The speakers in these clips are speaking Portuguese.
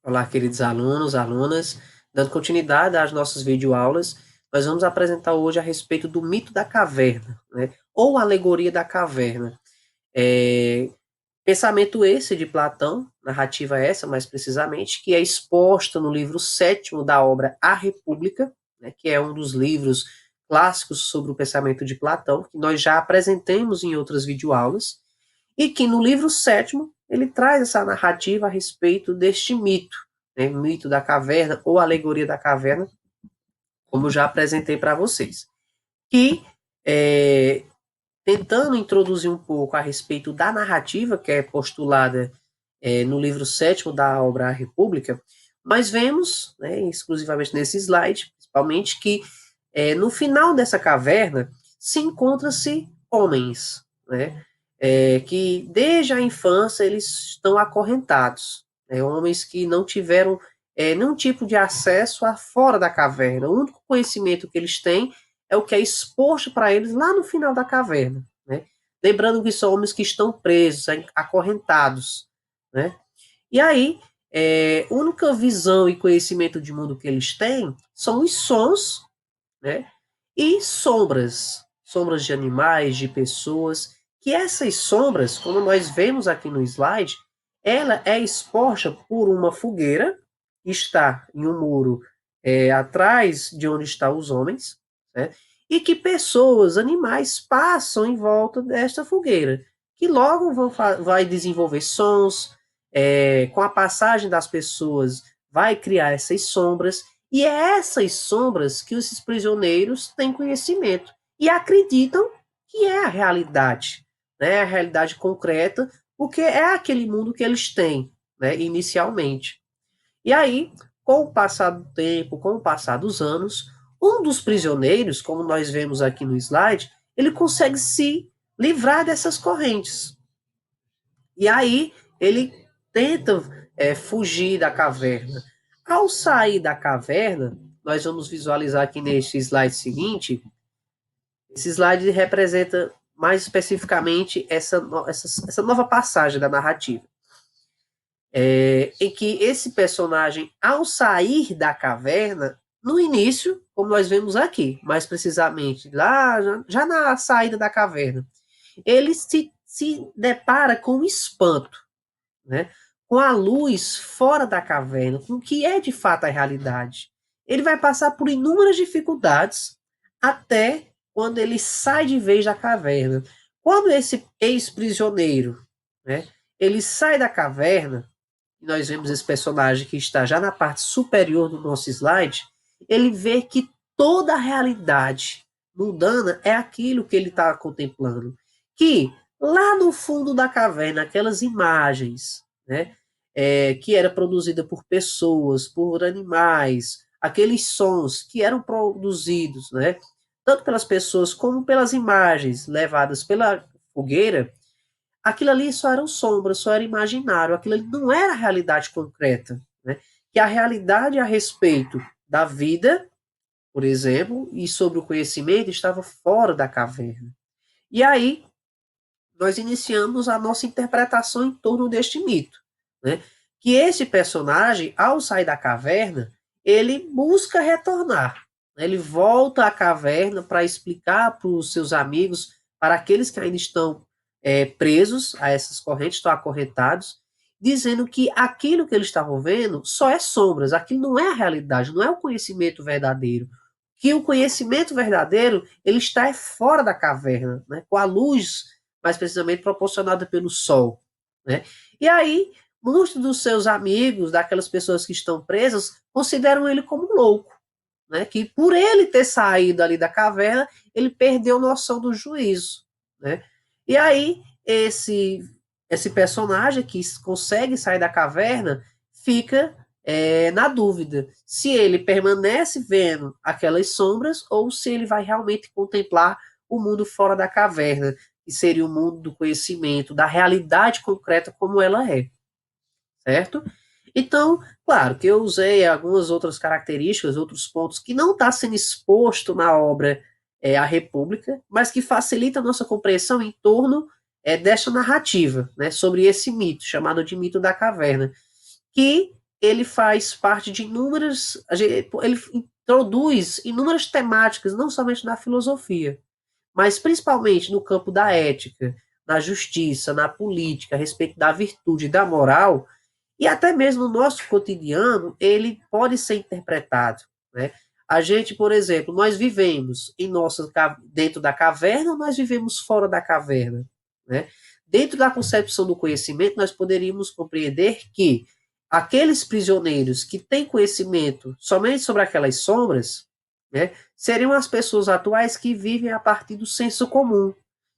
Olá, queridos alunos, alunas. Dando continuidade às nossas videoaulas, nós vamos apresentar hoje a respeito do mito da caverna, né? Ou alegoria da caverna. Pensamento esse de Platão, narrativa essa, mais precisamente, que é exposta no livro sétimo da obra A República, né, que é um dos livros clássicos sobre o pensamento de Platão, que nós já apresentamos em outras videoaulas, e que no livro sétimo ele traz essa narrativa a respeito deste mito, né, mito da caverna ou alegoria da caverna, como eu já apresentei para vocês. Que, é, tentando introduzir um pouco a respeito da narrativa que é postulada no livro sétimo da obra A República, nós vemos, né, exclusivamente nesse slide, principalmente, que no final dessa caverna se encontra-se homens, né, que desde a infância eles estão acorrentados, né, homens que não tiveram nenhum tipo de acesso a fora da caverna. O único conhecimento que eles têm é o que é exposto para eles lá no final da caverna, né? Lembrando que são homens que estão presos, acorrentados, né? E aí, a única visão e conhecimento de mundo que eles têm são os sons, né? E sombras, sombras de animais, de pessoas, que essas sombras, como nós vemos aqui no slide, ela é exposta por uma fogueira que está em um muro atrás de onde estão os homens, né? E que pessoas, animais passam em volta desta fogueira, que logo vai desenvolver sons, com a passagem das pessoas vai criar essas sombras, e é essas sombras que esses prisioneiros têm conhecimento e acreditam que é a realidade, né? A realidade concreta, porque é aquele mundo que eles têm, né, inicialmente. E aí, com o passar do tempo, com o passar dos anos, um dos prisioneiros, como nós vemos aqui no slide, ele consegue se livrar dessas correntes. E aí ele tenta fugir da caverna. Ao sair da caverna, nós vamos visualizar aqui neste slide seguinte. Esse slide representa mais especificamente essa nova passagem da narrativa. Em que esse personagem, ao sair da caverna, no início, como nós vemos aqui, mais precisamente, lá já na saída da caverna, ele se depara com um espanto, né? Com a luz fora da caverna, com o que é de fato a realidade. Ele vai passar por inúmeras dificuldades até quando ele sai de vez da caverna. Quando esse ex-prisioneiro, né, ele sai da caverna, e nós vemos esse personagem que está já na parte superior do nosso slide, ele vê que toda a realidade mundana é aquilo que ele está contemplando. Que lá no fundo da caverna, aquelas imagens, né, que era produzida por pessoas, por animais, aqueles sons que eram produzidos, né, tanto pelas pessoas como pelas imagens levadas pela fogueira, aquilo ali só eram sombras, só era imaginário, aquilo ali não era a realidade concreta, né? Que a realidade a respeito da vida, por exemplo, e sobre o conhecimento estava fora da caverna. E aí nós iniciamos a nossa interpretação em torno deste mito, né? Que esse personagem, ao sair da caverna, ele busca retornar. Né? Ele volta à caverna para explicar para os seus amigos, para aqueles que ainda estão presos a essas correntes, estão acorrentados, dizendo que aquilo que eles estavam vendo só é sombras, aquilo não é a realidade, não é o conhecimento verdadeiro. Que o conhecimento verdadeiro ele está fora da caverna, né? Com a luz mais precisamente proporcionada pelo sol, né? E aí, muitos dos seus amigos, daquelas pessoas que estão presas, consideram ele como louco, né? Que por ele ter saído ali da caverna, ele perdeu noção do juízo, né? E aí, esse personagem que consegue sair da caverna fica na dúvida se ele permanece vendo aquelas sombras ou se ele vai realmente contemplar o mundo fora da caverna, que seria o mundo do conhecimento, da realidade concreta como ela é, certo? Então, claro que eu usei algumas outras características, outros pontos que não está sendo exposto na obra A República, mas que facilita a nossa compreensão em torno desta narrativa, né, sobre esse mito, chamado de mito da caverna, que ele faz parte de inúmeras, ele introduz inúmeras temáticas, não somente na filosofia, mas principalmente no campo da ética, na justiça, na política, a respeito da virtude e da moral, e até mesmo no nosso cotidiano, ele pode ser interpretado, né? A gente, por exemplo, nós vivemos dentro da caverna ou nós vivemos fora da caverna, né? Dentro da concepção do conhecimento, nós poderíamos compreender que aqueles prisioneiros que têm conhecimento somente sobre aquelas sombras, né, seriam as pessoas atuais que vivem a partir do senso comum,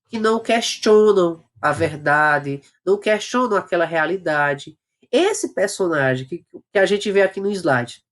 que não questionam a verdade, não questionam aquela realidade. Esse personagem que a gente vê aqui no slide,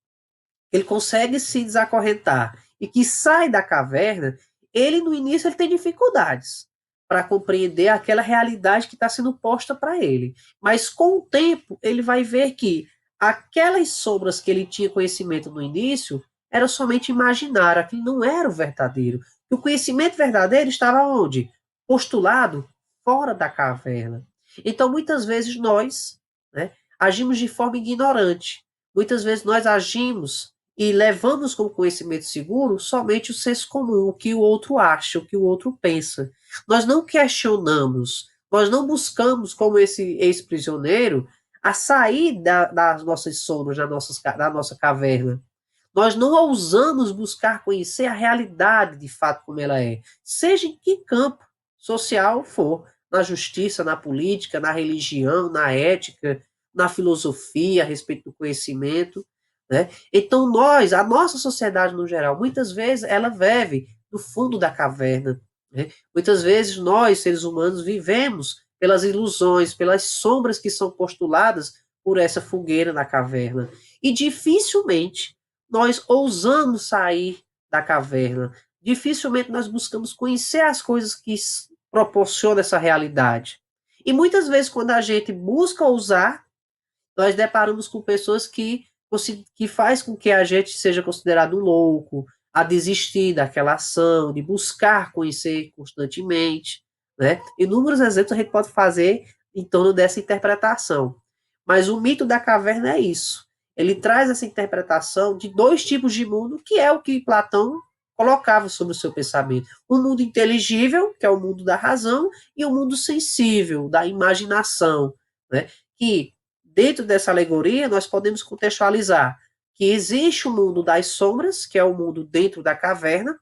ele consegue se desacorrentar e que sai da caverna, ele no início ele tem dificuldades para compreender aquela realidade que está sendo posta para ele. Mas com o tempo, ele vai ver que aquelas sombras que ele tinha conhecimento no início era somente imaginário, aquilo não era o verdadeiro. E o conhecimento verdadeiro estava onde? Postulado fora da caverna. Então, muitas vezes nós, né, agimos de forma ignorante. Muitas vezes nós agimos e levamos como conhecimento seguro somente o senso comum, o que o outro acha, o que o outro pensa. Nós não questionamos, nós não buscamos, como esse ex-prisioneiro, a sair das nossas sombras, da nossa caverna. Nós não ousamos buscar conhecer a realidade de fato como ela é, seja em que campo social for, na justiça, na política, na religião, na ética, na filosofia, a respeito do conhecimento, né? Então a nossa sociedade no geral, muitas vezes ela vive no fundo da caverna, né? Muitas vezes nós, seres humanos, vivemos pelas ilusões, pelas sombras que são postuladas por essa fogueira na caverna. E dificilmente nós ousamos sair da caverna. Dificilmente nós buscamos conhecer as coisas que proporcionam essa realidade. E muitas vezes, quando a gente busca ousar, nós deparamos com pessoas que faz com que a gente seja considerado um louco, a desistir daquela ação, de buscar conhecer constantemente, né? Inúmeros exemplos a gente pode fazer em torno dessa interpretação. Mas o mito da caverna é isso. Ele traz essa interpretação de dois tipos de mundo, que é o que Platão colocava sobre o seu pensamento. O mundo inteligível, que é o mundo da razão, e o mundo sensível, da imaginação, né? Que dentro dessa alegoria, nós podemos contextualizar que existe o mundo das sombras, que é o mundo dentro da caverna,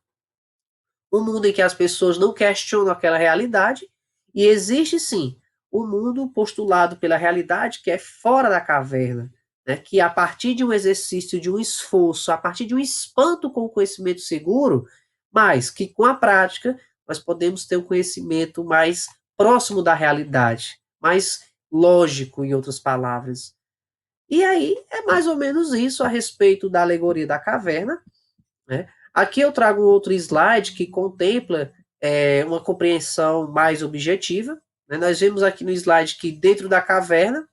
um mundo em que as pessoas não questionam aquela realidade, e existe sim o mundo postulado pela realidade, que é fora da caverna, né, que a partir de um exercício, de um esforço, a partir de um espanto com o conhecimento seguro, mas que com a prática nós podemos ter um conhecimento mais próximo da realidade, mais lógico, em outras palavras. E aí é mais ou menos isso a respeito da alegoria da caverna, né? Aqui eu trago um outro slide que contempla uma compreensão mais objetiva. Né? Nós vemos aqui no slide que dentro da caverna,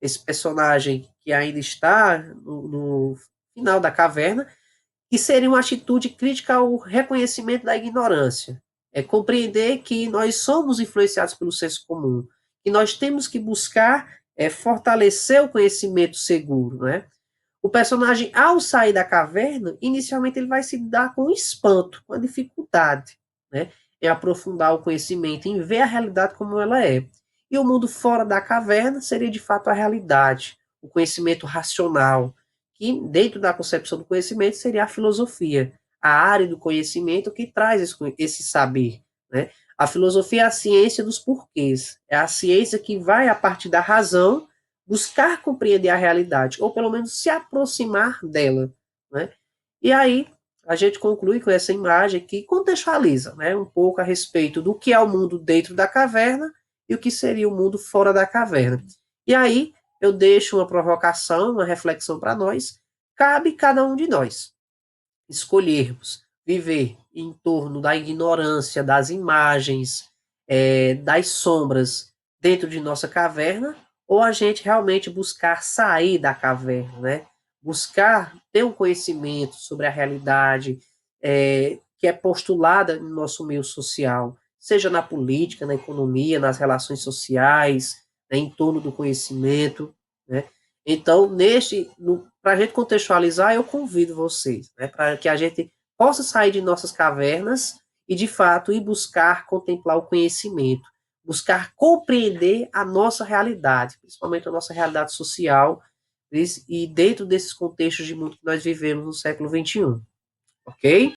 esse personagem que ainda está no final da caverna, que seria uma atitude crítica ao reconhecimento da ignorância. É compreender que nós somos influenciados pelo senso comum, que nós temos que buscar fortalecer o conhecimento seguro, né? O personagem, ao sair da caverna, inicialmente ele vai se dar com espanto, com a dificuldade, né? Em aprofundar o conhecimento, em ver a realidade como ela é. E o mundo fora da caverna seria de fato a realidade, o conhecimento racional, que dentro da concepção do conhecimento seria a filosofia, a área do conhecimento que traz esse saber, né? A filosofia é a ciência dos porquês, é a ciência que vai a partir da razão buscar compreender a realidade, ou pelo menos se aproximar dela, né? E aí a gente conclui com essa imagem que contextualiza, né, um pouco a respeito do que é o mundo dentro da caverna e o que seria o mundo fora da caverna. E aí eu deixo uma provocação, uma reflexão para nós. Cabe cada um de nós escolhermos viver em torno da ignorância, das imagens, das sombras dentro de nossa caverna, ou a gente realmente buscar sair da caverna, né? Buscar ter um conhecimento sobre a realidade que é postulada no nosso meio social, seja na política, na economia, nas relações sociais, né, em torno do conhecimento, né? Então, para a gente contextualizar, eu convido vocês, né, para que a gente possa sair de nossas cavernas e, de fato, ir buscar contemplar o conhecimento, buscar compreender a nossa realidade, principalmente a nossa realidade social, e dentro desses contextos de mundo que nós vivemos no século XXI, ok?